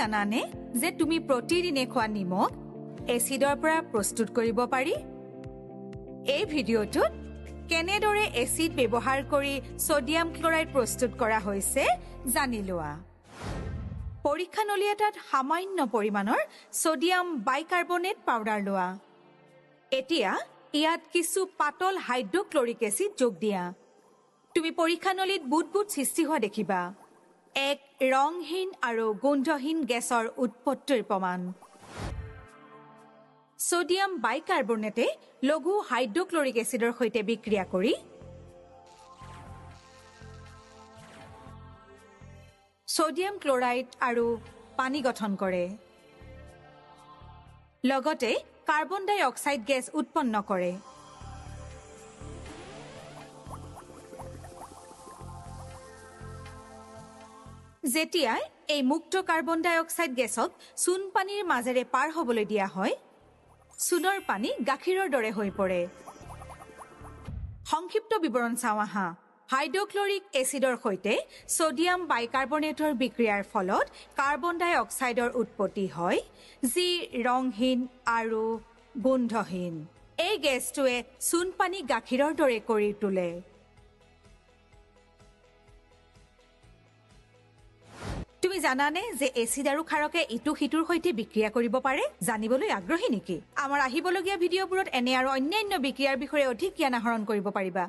জানানে যে তুমি প্ৰতিদিনে খোৱা নিমখ এচিডৰ পৰা প্ৰস্তুত কৰিব পাৰি? এই ভিডিঅ'টোত কেনেদৰে এচিড ব্যৱহাৰ কৰি সোডিয়াম ক্লৰাইড প্ৰস্তুত কৰা হৈছে জানি লোৱা। পৰীক্ষানলী এটাত সামান্য পৰিমাণৰ সোডিয়াম বাইকাৰ্বনেট পাউডাৰ লোৱা। এতিয়া ইয়াত কিছু পাতল হাইড্ৰক্লৰিক এচিড যোগ দিয়া। তুমি পৰীক্ষানলীত বুট সৃষ্টি হোৱা দেখিবা। এক ৰংহীন আৰু গোন্ধহীন গেছৰ উৎপত্তিৰ প্ৰমাণ। সোডিয়াম বাইকাৰ্বনেটে লঘু হাইড্ৰক্লৰিক এচিডৰ সৈতে বিক্ৰিয়া কৰি সোডিয়াম ক্লৰাইড আৰু পানী গঠন কৰে। লগতে কাৰ্বন ডাই অক্সাইড গেছ উৎপন্ন কৰে। যেতিয়াই এই মুক্ত কাৰ্বন ডাই অক্সাইড গেছক চূণ পানীৰ মাজেৰে পাৰ হ'বলৈ দিয়া হয়, চূণৰ পানী গাখীৰৰ দৰে হৈ পৰে। সংক্ষিপ্ত বিৱৰণ চাওঁ আহা। হাইড্ৰক্লৰিক এচিডৰ সৈতে সোডিয়াম বাইকাৰ্বনেটৰ বিক্ৰিয়াৰ ফলত কাৰ্বন ডাই অক্সাইডৰ উৎপত্তি হয়, যি ৰংহীন আৰু গোন্ধহীন। এই গেছটোৱে চূণ পানী গাখীৰৰ দৰে কৰি তোলে। তুমি জানানে যে এচিড আৰু ক্ষাৰকে ইটো সিটোৰ সৈতে বিক্ৰিয়া কৰিব পাৰে? জানিবলৈ আগ্ৰহী নেকি? আমাৰ আহিবলগীয়া ভিডিঅ'বোৰত এনে আৰু অন্যান্য বিক্ৰিয়াৰ বিষয়ে অধিক জ্ঞান আহৰণ কৰিব পাৰিবা।